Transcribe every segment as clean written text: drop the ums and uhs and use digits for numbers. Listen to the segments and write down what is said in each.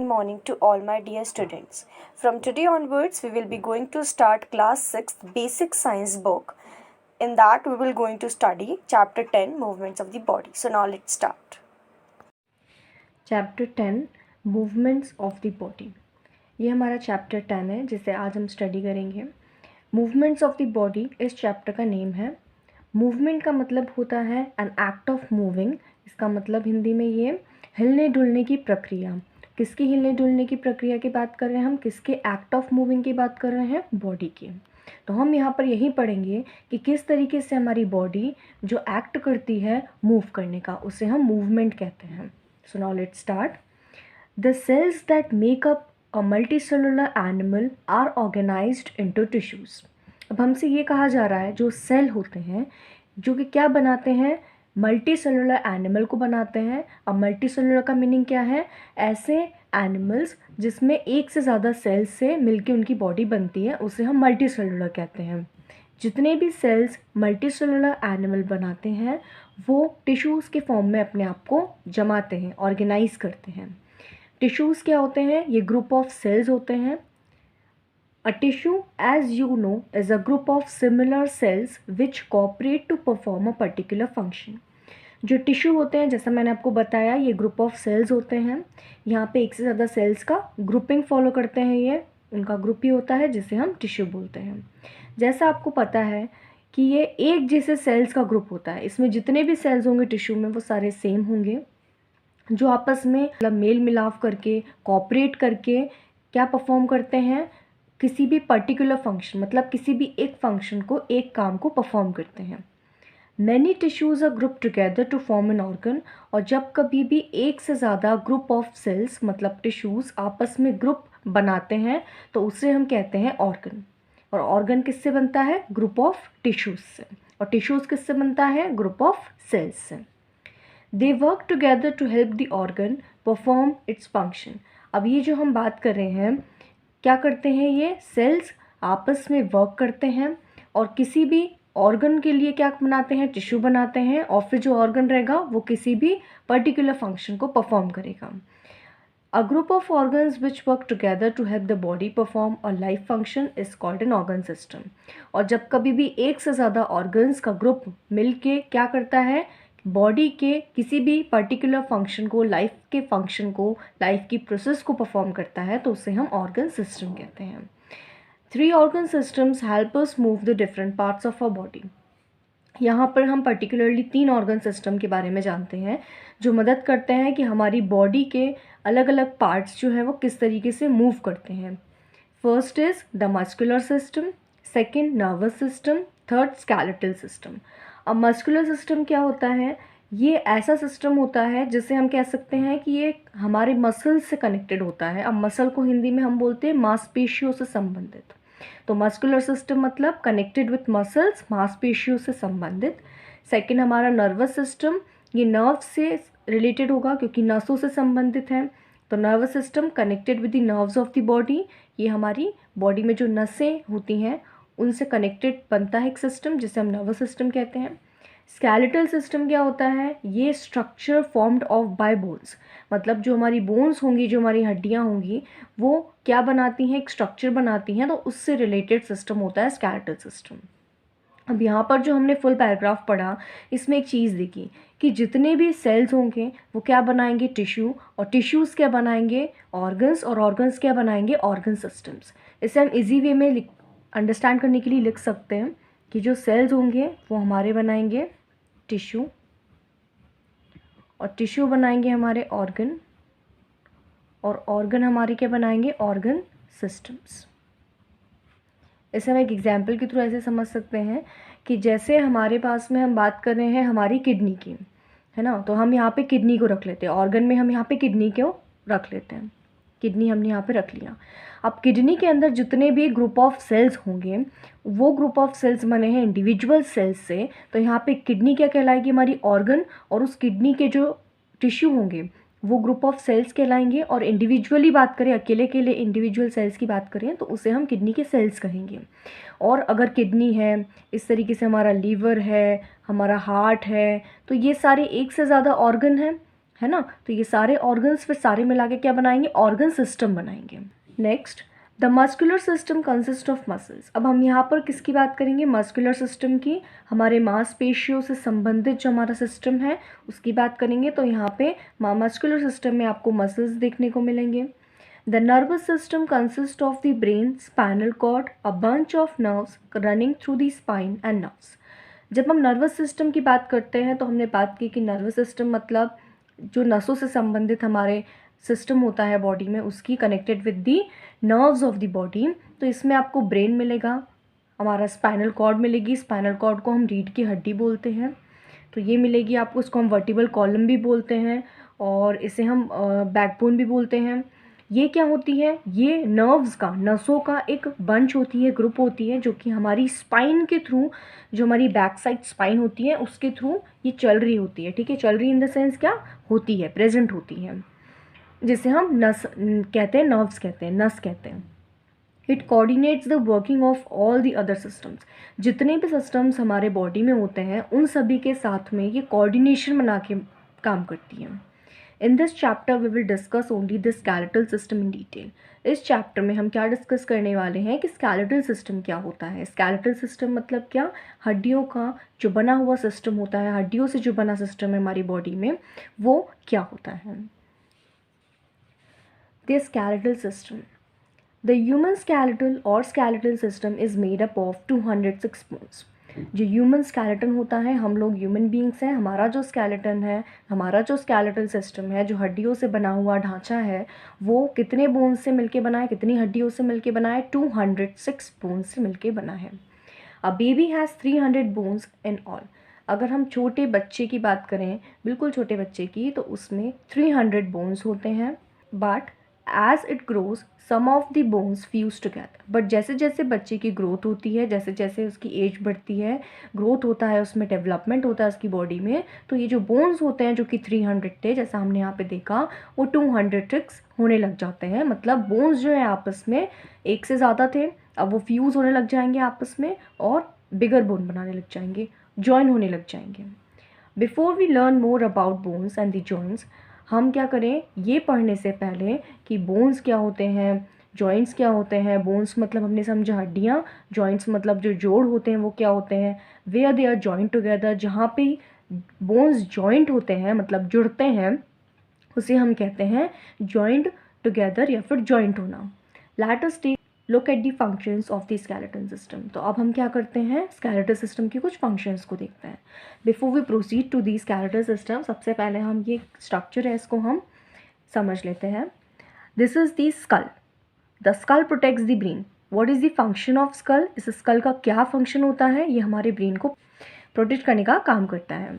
morning to all my dear students. From today onwards, we will be going to start class 6 basic science book. In that, we will going to study chapter 10 movements of the body. So now let's start. Chapter 10 movements of the body, ये हमारा chapter 10 है जिसे आज हम study करेंगे। Movements of the body इस chapter का name है। मूवमेंट का मतलब होता है एन एक्ट ऑफ मूविंग। इसका मतलब हिंदी में ये हिलने डुलने की प्रक्रिया। किसकी हिलने डुलने की प्रक्रिया की बात कर रहे हैं हम? किसके एक्ट ऑफ मूविंग की बात कर रहे हैं? बॉडी की। तो हम यहाँ पर यही पढ़ेंगे कि किस तरीके से हमारी बॉडी जो एक्ट करती है मूव करने का, उसे हम मूवमेंट कहते हैं। So now let's start. The cells that make up a multicellular animal are organized into tissues. अब हमसे ये कहा जा रहा है जो सेल होते हैं जो कि क्या बनाते हैं? मल्टी सेलुलर एनिमल को बनाते हैं। अब मल्टी सेलुलर का मीनिंग क्या है? ऐसे एनिमल्स जिसमें एक से ज़्यादा सेल्स से मिलके उनकी बॉडी बनती है, उसे हम मल्टी सेलुलर कहते हैं। जितने भी सेल्स मल्टी सेलुलर एनिमल बनाते हैं वो टिश्यूज़ के फॉर्म में अपने आप को जमाते हैं, ऑर्गेनाइज करते हैं। टिश्यूज़ क्या होते हैं? ये ग्रुप ऑफ सेल्स होते हैं। A tissue as you know is a group of similar cells which cooperate to perform a particular function. जो टिश्यू होते हैं, जैसा मैंने आपको बताया, ये ग्रुप ऑफ सेल्स होते हैं। यहाँ पे एक से ज़्यादा सेल्स का ग्रुपिंग फॉलो करते हैं, ये उनका ग्रुप ही होता है जिसे हम टिश्यू बोलते हैं। जैसा आपको पता है कि ये एक जैसे सेल्स का ग्रुप होता है, इसमें जितने भी सेल्स होंगे टिश्यू में वो सारे सेम होंगे, जो आपस में मतलब मेल मिलाप करके कोऑपरेट करके क्या परफॉर्म करते हैं? किसी भी पर्टिकुलर फंक्शन, मतलब किसी भी एक फंक्शन को, एक काम को परफॉर्म करते हैं। Many tissues are group together to form an organ. और जब कभी भी एक से ज़्यादा ग्रुप ऑफ सेल्स मतलब टिश्यूज़ आपस में ग्रुप बनाते हैं तो उसे हम कहते हैं ऑर्गन। और ऑर्गन किससे बनता है? ग्रुप ऑफ टिश्यूज़ से। और टिश्यूज़ किससे बनता है? ग्रुप ऑफ सेल्स से। They work together to help the organ perform its function. अब ये जो हम बात कर रहे हैं, क्या करते हैं? ये सेल्स आपस में वर्क करते हैं और किसी भी ऑर्गन के लिए क्या बनाते हैं? टिश्यू बनाते हैं। और फिर जो ऑर्गन रहेगा वो किसी भी पर्टिकुलर फंक्शन को परफॉर्म करेगा। A group of organs which work together to help the body perform a life function is called an organ system. और जब कभी भी एक से ज़्यादा ऑर्गन्स का ग्रुप मिलके क्या करता है? बॉडी के किसी भी पर्टिकुलर फंक्शन को, लाइफ के फंक्शन को, लाइफ की प्रोसेस को परफॉर्म करता है तो उसे हम ऑर्गन सिस्टम कहते हैं। 3 organ systems help us move the different parts of our body. यहाँ पर हम पर्टिकुलरली 3 ऑर्गन सिस्टम के बारे में जानते हैं जो मदद करते हैं कि हमारी बॉडी के अलग अलग पार्ट्स जो हैं वो किस तरीके से मूव करते हैं। First is the muscular system, second nervous system, third skeletal system. अब मस्कुलर सिस्टम क्या होता है? ये ऐसा सिस्टम होता है जिसे हम कह सकते हैं कि ये हमारे मसल से कनेक्टेड होता है। अब मसल को हिंदी में हम बोलते हैं मांसपेशियों से संबंधित। तो मस्कुलर सिस्टम मतलब कनेक्टेड विथ मसल्स, मांसपेशियों से संबंधित। सेकंड हमारा नर्वस सिस्टम, ये नर्व से रिलेटेड होगा क्योंकि नसों से संबंधित है। तो nervous system connected with the nerves of the body, ये हमारी बॉडी में जो नसें होती हैं उनसे कनेक्टेड बनता है एक सिस्टम जिसे हम नर्वस सिस्टम कहते हैं। स्केलेटल सिस्टम क्या होता है? ये structure formed of bye bones, मतलब जो हमारी बोन्स होंगी, जो हमारी हड्डियाँ होंगी, वो क्या बनाती हैं? एक स्ट्रक्चर बनाती हैं, तो उससे रिलेटेड सिस्टम होता है स्केलेटल सिस्टम। अब यहाँ पर जो हमने फुल पैराग्राफ पढ़ा, इसमें एक चीज़ देखी कि जितने भी सेल्स होंगे वो क्या बनाएंगे? टिश्यू। और टिश्यूज़ क्या बनाएंगे? ऑर्गन्स। और ऑर्गन्स क्या बनाएंगे? Organ systems. इसे हम इजी वे में अंडरस्टैंड करने के लिए लिख सकते हैं कि जो सेल्स होंगे वो हमारे बनाएंगे टिश्यू, और टिश्यू बनाएंगे हमारे ऑर्गन, और ऑर्गन हमारे क्या बनाएंगे? Organ systems. इसे हम एक एग्जाम्पल के थ्रू ऐसे समझ सकते हैं कि जैसे हमारे पास में हम बात कर रहे हैं हमारी किडनी की, है ना, तो हम यहाँ पे किडनी को रख लेते हैं। ऑर्गन में हम यहाँ पे किडनी को रख लेते हैं। किडनी हमने यहाँ पे रख लिया। अब किडनी के अंदर जितने भी ग्रुप ऑफ सेल्स होंगे वो ग्रुप ऑफ सेल्स बने हैं इंडिविजुअल सेल्स से। तो यहाँ पे किडनी क्या कहलाएगी? हमारी ऑर्गन। और उस किडनी के जो टिश्यू होंगे वो ग्रुप ऑफ सेल्स कहलाएंगे। और इंडिविजुअली बात करें, अकेले अकेले इंडिविजुअल सेल्स की बात करें तो उसे हम किडनी के सेल्स कहेंगे। और अगर किडनी है, इस तरीके से हमारा लीवर है, हमारा हार्ट है, तो ये सारे एक से ज़्यादा ऑर्गन हैं है ना। तो ये सारे ऑर्गन्स फिर सारे मिला के क्या बनाएंगे, ऑर्गन सिस्टम बनाएंगे। Next, the muscular system consist of muscles. अब हम यहाँ पर किसकी बात करेंगे, मस्कुलर सिस्टम की, हमारे मांसपेशियों से संबंधित जो हमारा सिस्टम है उसकी बात करेंगे। तो यहाँ पे मस्कुलर सिस्टम में आपको मसल्स देखने को मिलेंगे। The nervous system consist of the brain, spinal cord, a bunch of nerves running through the spine and nerves. जब हम नर्वस सिस्टम की बात करते हैं तो हमने बात की कि नर्वस सिस्टम मतलब जो नसों से संबंधित हमारे सिस्टम होता है बॉडी में, उसकी connected with the nerves of the body. तो इसमें आपको ब्रेन मिलेगा, हमारा स्पाइनल कॉर्ड मिलेगी, स्पाइनल कॉर्ड को हम रीढ़ की हड्डी बोलते हैं, तो ये मिलेगी आपको, इसको हम वर्टिबल कॉलम भी बोलते हैं और इसे हम बैकबोन भी बोलते हैं। ये क्या होती है, ये नर्व्स का, नसों का एक बंच होती है, ग्रुप होती है, जो कि हमारी स्पाइन के थ्रू, जो हमारी बैक साइड स्पाइन होती है उसके थ्रू ये चल रही होती है। ठीक है, चल रही इन द सेंस क्या होती है, प्रेजेंट होती है, जिसे हम नस कहते हैं, नर्व्स कहते हैं, नस कहते हैं। It coordinates the working of all the other systems. जितने भी सिस्टम्स हमारे बॉडी में होते हैं उन सभी के साथ में ये कोऑर्डिनेशन बना के काम करती है। In this chapter we will discuss only the skeletal system in detail. इस चैप्टर में हम क्या डिस्कस करने वाले हैं कि स्केलेटल सिस्टम क्या होता है। स्केलेटल सिस्टम मतलब क्या, हड्डियों का जो बना हुआ सिस्टम होता है, हड्डियों से जो बना सिस्टम है हमारी बॉडी में, वो क्या होता है। The skeletal system, the human skeletal और skeletal system is made up of 206 bones. जो ह्यूमन स्केलेटन होता है, हम लोग ह्यूमन बींग्स हैं, हमारा जो स्केलेटन है, हमारा जो स्केलेटल सिस्टम है, जो हड्डियों से बना हुआ ढांचा है, वो कितने बोन्स से मिलके बना है, कितनी हड्डियों से मिलके बना है, 206 बोन्स से मिलके बना है। A baby has 300 bones in all. अगर हम छोटे बच्चे की बात करें, बिल्कुल छोटे बच्चे की, तो उसमें 300 बोन्स होते हैं। But as it grows some of the bones fuse together. But जैसे जैसे बच्चे की ग्रोथ होती है, जैसे जैसे उसकी एज बढ़ती है, ग्रोथ होता है, उसमें डेवलपमेंट होता है उसकी बॉडी में, तो ये जो बोन्स होते हैं जो कि 300 थे, जैसा हमने यहाँ पे देखा, वो 206 होने लग जाते हैं। मतलब बोन्स जो है आपस में एक से ज़्यादा थे, अब वो फ्यूज़ होने लग जाएंगे आपस में और बिगर बोन बनाने लग जाएंगे, जॉइन होने लग जाएंगे। Before we learn more about bones and the joints, हम क्या करें, ये पढ़ने से पहले कि बोन्स क्या होते हैं, जॉइंट्स क्या होते हैं। बोन्स मतलब हमने समझा हड्डियाँ, जॉइंट्स मतलब जो जोड़ होते हैं वो क्या होते हैं, where they are joint together. जहाँ पे बोन्स जॉइंट होते हैं मतलब जुड़ते हैं, उसे हम कहते हैं जॉइंट टुगेदर या फिर जॉइंट होना। Let us take look at the functions of the skeleton system. तो अब हम क्या करते हैं, स्केलेटल सिस्टम की कुछ फंक्शंस को देखते हैं। Before we proceed to the skeletal system, सबसे पहले हम ये स्ट्रक्चर है इसको हम समझ लेते हैं। This is the skull. The skull protects the brain. What is the function of skull, इस स्कल का क्या फंक्शन होता है, ये हमारे ब्रेन को प्रोटेक्ट करने का काम करता है।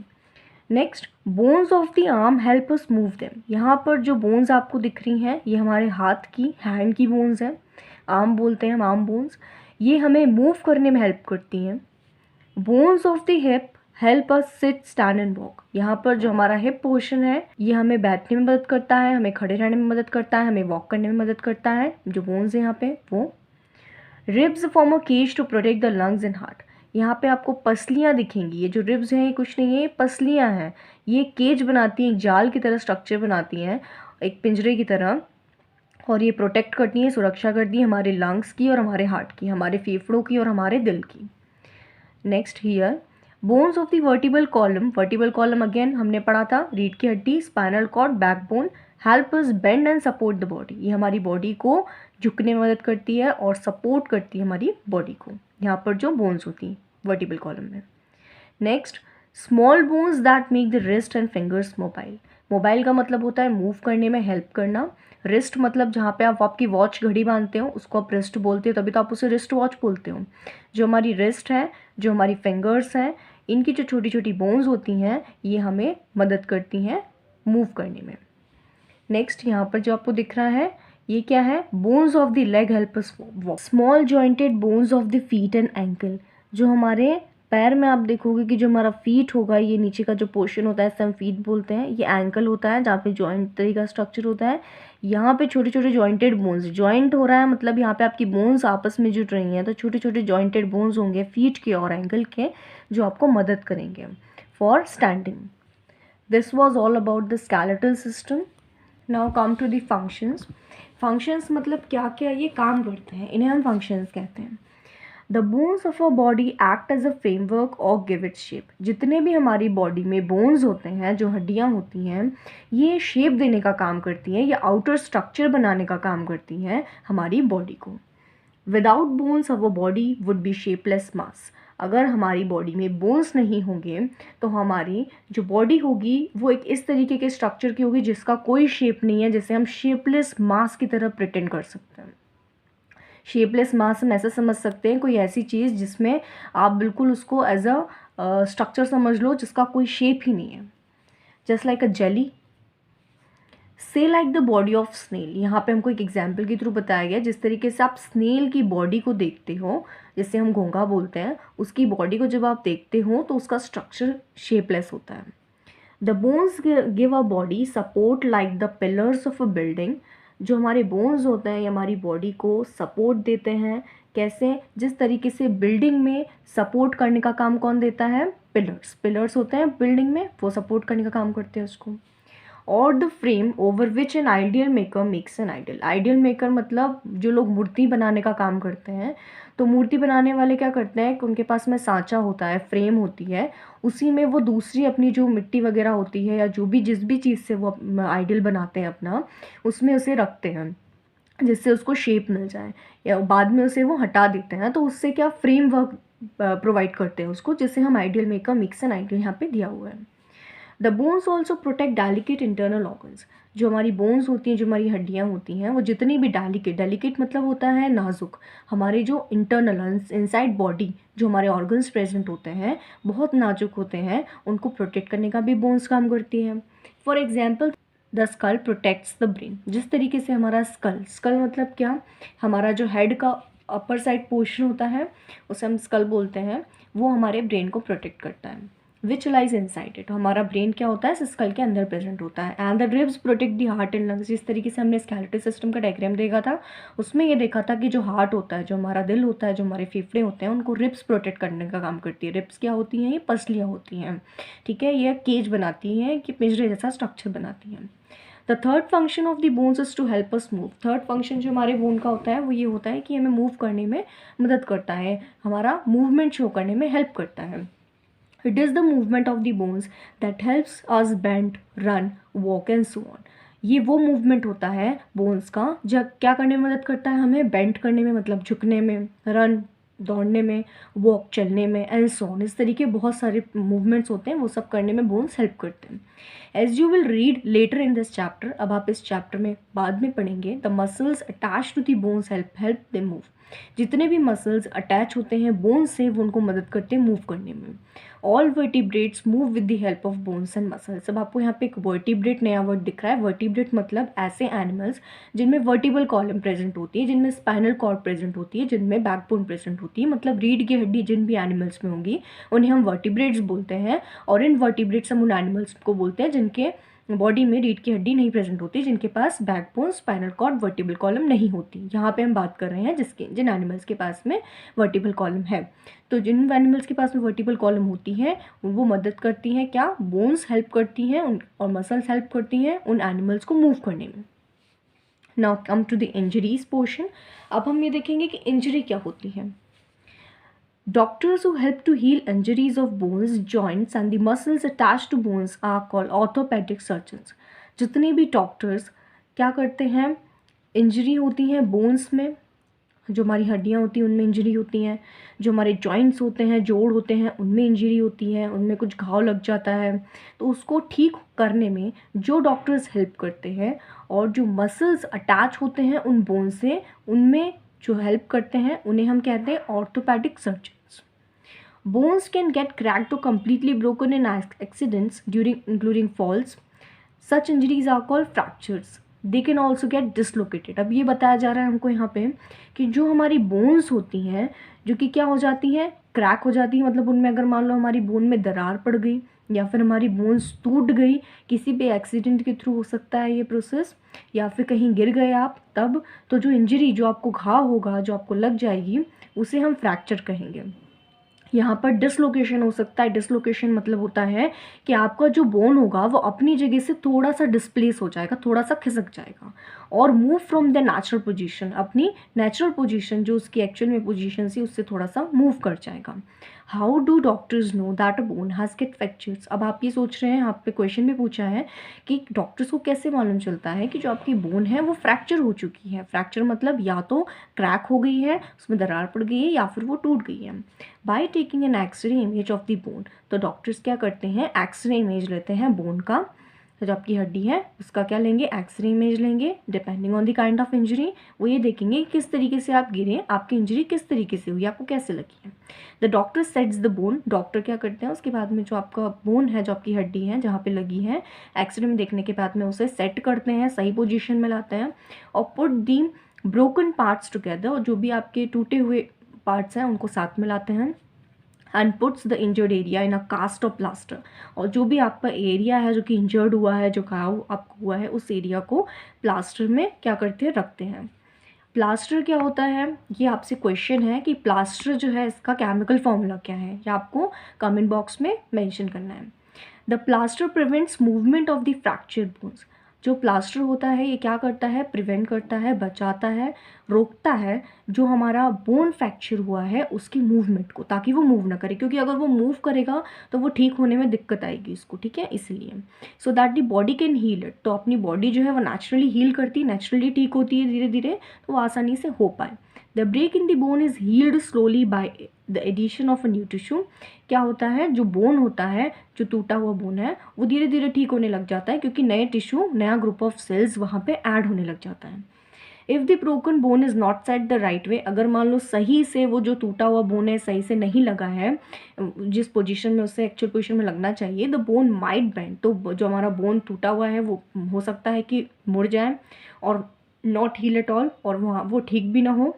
Next, bones of the arm help us move them. यहाँ पर जो बोन्स आपको दिख रही हैं ये हमारे हाथ की, हैंड की बोन्स हैं, आर्म बोलते हैं हम, आर्म बोन्स, ये हमें मूव करने में हेल्प करती हैं। Bones of the hip help us sit, stand and walk. यहाँ पर जो हमारा हिप पोर्शन है ये हमें बैठने में मदद करता है, हमें खड़े रहने में मदद करता है, हमें वॉक करने में मदद करता है, जो बोन्स है यहाँ पे वो। Ribs form a cage to protect the lungs and heart. यहाँ पे आपको पसलियाँ दिखेंगी, ये जो रिब्स हैं ये कुछ नहीं है, ये पसलियाँ हैं, ये केज बनाती हैं, एक जाल की तरह स्ट्रक्चर बनाती हैं, एक पिंजरे की तरह, और ये प्रोटेक्ट करती हैं, सुरक्षा करती हैं हमारे लंग्स की और हमारे हार्ट की, हमारे फेफड़ों की और हमारे दिल की। Next here, bones of the vertebral column. Vertebral column again हमने पढ़ा था, रीढ़ की हड्डी, spinal cord, backbone, help us bend and support the body. ये हमारी बॉडी को झुकने में मदद करती है और सपोर्ट करती है हमारी बॉडी को, यहाँ पर जो बोन्स होती हैं वर्टिबल कॉलम में। Next, small bones that make the wrist and fingers mobile. Mobile का मतलब होता है मूव करने में हेल्प करना। रिस्ट मतलब जहाँ पे आप आपकी वॉच घड़ी बांधते हो उसको आप रिस्ट बोलते हो, तभी तो आप उसे रिस्ट वॉच बोलते हो। जो हमारी रिस्ट है, जो हमारी फिंगर्स हैं, इनकी जो छोटी छोटी बोन्स होती हैं ये हमें मदद करती हैं मूव करने में। नेक्स्ट, यहाँ पर जो आपको दिख रहा है ये क्या है, bones of the leg help us walk. Small jointed bones of the feet and ankle. जो हमारे पैर में आप देखोगे कि जो हमारा फीट होगा, ये नीचे का जो पोर्शन होता है इसे हम फीट बोलते हैं, ये एंकल होता है जहाँ पे जॉइंट का स्ट्रक्चर होता है। यहाँ पे छोटे छोटे जॉइंटेड बोन्स, जॉइंट हो रहा है मतलब यहाँ पे आपकी बोन्स आपस में जुड़ रही हैं, तो छोटे छोटे जॉइंटेड बोन्स होंगे फीट के और एंकल के, जो आपको मदद करेंगे for standing. This was all about the skeletal system. Now come to the functions. Functions मतलब क्या क्या ये काम करते हैं, इन्हें हम functions कहते हैं. The bones of our body act as a framework or give it shape. जितने भी हमारी बॉडी में बोन्स होते हैं, जो हड्डियाँ होती हैं, ये शेप देने का काम करती हैं, ये आउटर स्ट्रक्चर बनाने का काम करती हैं हमारी बॉडी को. Without bones our body would be shapeless mass. अगर हमारी बॉडी में बोन्स नहीं होंगे तो हमारी जो बॉडी होगी वो एक इस तरीके के स्ट्रक्चर की होगी जिसका कोई शेप नहीं है, जिसे हम शेपलेस मास की तरह प्रिटेंड कर सकते हैं. शेपलेस मास हम ऐसा समझ सकते हैं, कोई ऐसी चीज़ जिसमें आप बिल्कुल उसको एज अ स्ट्रक्चर समझ लो जिसका कोई शेप ही नहीं है. Just like a jelly. Say like the body of snail. यहाँ पे हमको एक एग्जाम्पल के थ्रू बताया गया जिस तरीके से आप स्नेल की बॉडी को देखते हो, जिसे हम घोंघा बोलते हैं, उसकी बॉडी को जब आप देखते हो तो उसका स्ट्रक्चर शेपलेस होता है. The bones give a body support like the pillars of a building. जो हमारे बोन्स होते हैं ये हमारी बॉडी को सपोर्ट देते हैं. कैसे? जिस तरीके से बिल्डिंग में सपोर्ट करने का काम कौन देता है? पिलर्स. पिलर्स होते हैं बिल्डिंग में, वो सपोर्ट करने का काम करते हैं उसको. और the frame over which an ideal maker makes an ideal. Ideal maker मतलब जो लोग मूर्ति बनाने का काम करते हैं, तो मूर्ति बनाने वाले क्या करते हैं कि उनके पास में सांचा होता है, फ्रेम होती है, उसी में वो दूसरी अपनी जो मिट्टी वगैरह होती है या जो भी जिस भी चीज़ से वो आइडियल बनाते हैं अपना, उसमें उसे रखते हैं जिससे उसको शेप मिल जाए, या बाद में उसे वो हटा देते हैं. तो उससे क्या फ्रेम वर्क प्रोवाइड करते हैं उसको, जिससे हम ideal maker makes an ideal यहाँ पे दिया हुआ है. The bones also protect delicate internal organs. जो हमारी बोन्स होती हैं, जो हमारी हड्डियाँ होती हैं, वो जितनी भी डेलिकेट मतलब होता है नाजुक, हमारे जो इंटरनल इनसाइड बॉडी जो हमारे ऑर्गन्स प्रेजेंट होते हैं बहुत नाजुक होते हैं, उनको प्रोटेक्ट करने का भी बोन्स काम करती हैं. For example the skull protects the brain. जिस तरीके से हमारा स्कल मतलब क्या, हमारा जो हेड का अपर साइड पोर्शन होता है उसे हम स्कल बोलते हैं, वो हमारे ब्रेन को प्रोटेक्ट करता है. Which lies inside it. हमारा ब्रेन क्या होता है, स्कल के अंदर प्रेजेंट होता है. And the ribs protect the heart and lungs. जिस तरीके से हमने स्केलेटल सिस्टम का डायग्राम देखा था, उसमें ये देखा था कि जो हार्ट होता है, जो हमारा दिल होता है, जो हमारे फेफड़े होते हैं, उनको रिब्स प्रोटेक्ट करने का काम करती है. रिब्स क्या होती हैं? ये पसलियाँ होती हैं, ठीक है, ये केज बनाती हैं, कि पिंजरे जैसा स्ट्रक्चर बनाती हैं. The third function of the bones is to help us move. Third function जो हमारे बोन का होता है वो ये होता है कि हमें मूव करने में मदद करता है, हमारा मूवमेंट शो करने में हेल्प करता है. It is the movement of the bones that helps us bend, run, walk and so on. ये वो मूवमेंट होता है बोन्स का जब क्या करने में मदद करता है, हमें बेंड करने में मतलब झुकने में, रन दौड़ने में, वॉक चलने में एंड सो ऑन. इस तरीके बहुत सारे मूवमेंट्स होते हैं, वो सब करने में बोन्स हेल्प करते हैं. As you will read later in this chapter. अब आप इस चैप्टर में बाद में पढ़ेंगे. The muscles attach to the bones help they move. जितने भी मसल्स अटैच होते हैं बोन्स से वो उनको मदद करते हैं मूव करने में. All vertebrates move with the help of bones and muscles. अब आपको यहाँ पे एक वर्टिब्रेट नया वर्ड दिख रहा है. वर्टिब्रेट मतलब ऐसे एनिमल्स जिनमें वर्टिबल कॉलम प्रेजेंट होती है, जिनमें स्पाइनल कॉर्ड प्रेजेंट होती है, जिनमें बैकबोन प्रेजेंट होती है. मतलब रीढ़ की हड्डी जिन भी एनिमल्स में होगी उन्हें हम वर्टिब्रेट्स बोलते हैं. और इन वर्टिब्रेट्स हम उन एनिमल्स को बोलते हैं जिनके बॉडी में रीढ़ की हड्डी नहीं प्रेजेंट होती, जिनके पास backbone, spinal cord, vertebral column नहीं होती. यहाँ पे हम बात कर रहे हैं जिन एनिमल्स के पास में वर्टिबल कॉलम है. तो जिन एनिमल्स के पास में वर्टिबल कॉलम होती है वो मदद करती हैं, क्या, बोन्स हेल्प करती हैं और मसल्स हेल्प करती हैं उन एनिमल्स को मूव करने में. Now come to the injuries portion. अब हम ये देखेंगे कि इंजरी क्या होती है. Doctors who help to heal injuries of bones, joints and the muscles attached to bones are called orthopedic surgeons. जितने भी डॉक्टर्स क्या करते हैं, इंजरी होती है बोन्स में, जो हमारी हड्डियाँ होती हैं उनमें इंजरी होती हैं, जो हमारे जॉइंट्स होते हैं, जोड़ होते हैं, उनमें इंजरी होती है, उनमें कुछ घाव लग जाता है, तो उसको ठीक करने में जो डॉक्टर्स हेल्प करते हैं, और जो मसल्स अटैच होते हैं उन बोन से, उनमें जो हेल्प करते हैं उन्हें हम कहते हैं orthopaedic surgeons. Bones can get cracked or completely broken in accidents including falls. Such injuries are called fractures. They can also get dislocated. अब ये बताया जा रहा है हमको यहाँ पे कि जो हमारी बोन्स होती हैं जो कि क्या हो जाती हैं, क्रैक हो जाती है. मतलब उनमें अगर मान लो हमारी बोन में दरार पड़ गई या फिर हमारी बोन्स टूट गई, किसी भी एक्सीडेंट के थ्रू हो सकता है ये प्रोसेस, या फिर कहीं गिर गए आप तब, तो जो इंजरी, जो आपको घाव होगा, जो आपको लग जाएगी, उसे हम फ्रैक्चर कहेंगे. यहाँ पर डिसलोकेशन हो सकता है। डिसलोकेशन मतलब होता है कि आपका जो बोन होगा वो अपनी जगह से थोड़ा सा डिस्प्लेस हो जाएगा, थोड़ा सा खिसक जाएगा और move from the natural position, अपनी नेचुरल पोजीशन जो उसकी एक्चुअल में पोजीशन थी उससे थोड़ा सा मूव कर जाएगा। How do doctors know that a bone has get fractures. अब आप ये सोच रहे हैं, आप पे क्वेश्चन भी पूछा है कि डॉक्टर्स को कैसे मालूम चलता है कि जो आपकी बोन है वो फ्रैक्चर हो चुकी है। फ्रैक्चर मतलब या तो क्रैक हो गई है, उसमें दरार पड़ गई है, या फिर वो टूट गई है। By taking an xray image of the bone, तो डॉक्टर्स क्या करते हैं, एक्सरे इमेज लेते हैं बोन का, तो जो आपकी हड्डी है उसका क्या लेंगे, एक्सरे इमेज लेंगे। Depending on the kind of injury वो ये देखेंगे किस तरीके से आप गिरे, आपकी इंजरी किस तरीके से हुई, आपको कैसे लगी है। The doctor sets the bone, doctor क्या करते हैं उसके बाद में जो आपका बोन है, जो आपकी हड्डी है जहाँ पे लगी है, एक्सरे में देखने के बाद में उसे सेट करते हैं, सही पोजीशन में लाते हैं और put the broken parts together, और जो भी आपके टूटे हुए पार्ट्स हैं उनको साथ में लाते हैं। And puts the injured area in a cast of plaster, और जो भी आपका एरिया है जो कि इंजर्ड हुआ है, जो घाव आपको हुआ है, उस एरिया को प्लास्टर में क्या करते हैं, रखते हैं। प्लास्टर क्या होता है, ये आपसे क्वेश्चन है कि प्लास्टर जो है इसका केमिकल फॉर्मूला क्या है, ये आपको कमेंट बॉक्स में मेंशन करना है। The plaster prevents movement of the fracture bones, जो प्लास्टर होता है ये क्या करता है, प्रिवेंट करता है, बचाता है, रोकता है जो हमारा बोन फ्रैक्चर हुआ है उसकी मूवमेंट को, ताकि वो मूव ना करे, क्योंकि अगर वो मूव करेगा तो वो ठीक होने में दिक्कत आएगी इसको, ठीक है, इसलिए so that the body can heal it, तो अपनी बॉडी जो है वो नेचुरली हील करती है, नेचुरली ठीक होती है धीरे धीरे, तो वो आसानी से हो पाए। The break in the bone is healed slowly by the addition of a new tissue, क्या होता है, जो बोन होता है, जो टूटा हुआ बोन है वो धीरे धीरे ठीक होने लग जाता है, क्योंकि नए टिश्यू, नया ग्रुप ऑफ सेल्स वहाँ पे ऐड होने लग जाता है। If the broken bone is not set the right way, अगर मान लो सही से वो जो टूटा हुआ बोन है सही से नहीं लगा है जिस पोजीशन में उसे एक्चुअल पोजीशन में लगना चाहिए, द बोन माइट बेंड, तो जो हमारा बोन टूटा हुआ है वो हो सकता है कि मुड़ जाए और नॉट हील एट ऑल, और वहाँ वो ठीक भी ना हो।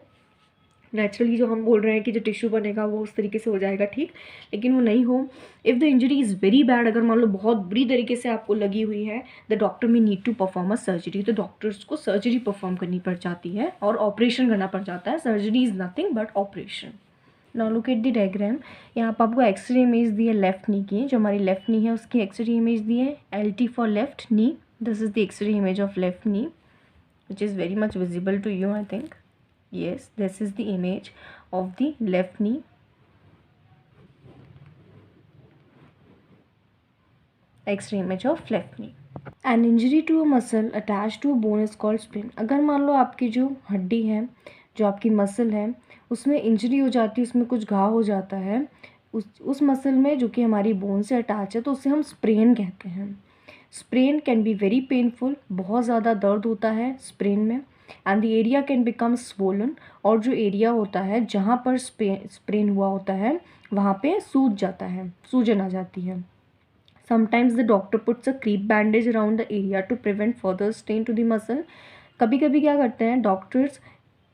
नेचुरली जो हम बोल रहे हैं कि जो टिश्यू बनेगा वो उस तरीके से हो जाएगा ठीक, लेकिन वो नहीं हो। If the injury is very bad, अगर मान लो बहुत बुरी तरीके से आपको लगी हुई है, the doctor may need to perform a surgery, तो डॉक्टर्स को सर्जरी परफॉर्म करनी पड़ जाती है और ऑपरेशन करना पड़ जाता है। Surgery is nothing but operation. Now look at the diagram, यहाँ पर आपको एक्सरे इमेज दी है लेफ्ट नी की, जो हमारी लेफ्ट नी है उसकी एक्सरे इमेज दी है, LT for left knee, this is the xray image of left knee which is very much visible to you, I think. Yes, this is the image of the left knee. X-ray image of left knee. An injury to a muscle attached to a bone is called sprain. अगर मान लो आपकी जो हड्डी है, जो आपकी muscle है, उसमें इंजरी हो जाती है, उसमें कुछ घाव हो जाता है उस मसल में जो कि हमारी बोन से अटैच है, तो उसे हम स्प्रेन कहते हैं। Sprain can be very painful, बहुत ज़्यादा दर्द होता है स्प्रेन में। And the area can become swollen, और जो एरिया होता है जहाँ पर स्प्रेन हुआ होता है वहाँ पे सूज जाता है, सूजन आ जाती है। Sometimes the doctor puts a crepe bandage around the area to prevent further strain to the muscle. कभी कभी क्या करते हैं डॉक्टर्स,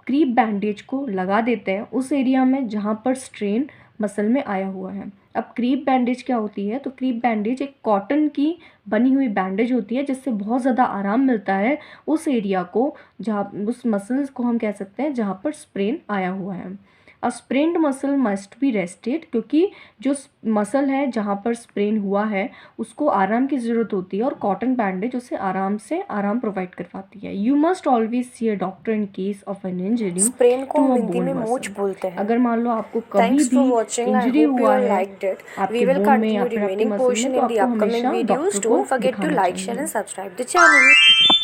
क्रीप बैंडेज को लगा देते हैं उस एरिया में जहाँ पर स्ट्रेन मसल में आया हुआ है। अब क्रीप बैंडेज क्या होती है, तो क्रीप बैंडेज एक कॉटन की बनी हुई बैंडेज होती है जिससे बहुत ज़्यादा आराम मिलता है उस एरिया को, जहाँ उस मसल्स को हम कह सकते हैं जहाँ पर स्प्रेन आया हुआ है। अ sprained muscle must be rested, क्योंकि जो मसल है जहाँ पर स्प्रेन हुआ है उसको आराम की ज़रूरत होती है और कॉटन बैंडेज उसे आराम प्रोवाइड करवाती है। You must always see a doctor in case of an injury sprain को टू हम अ हिंदी में बोन मोच मसल। बोलते हैं। अगर मान लो आपको कभी Thanks भी for watching. I injury hope you हुआ all है liked it. We आपके will बोन में या continue फिर आपके remaining मसल में, portion तो in the आपको upcoming हमेशा videos. डॉक्टर को Don't forget to दिखाना like, share चाहिए। and subscribe the channel.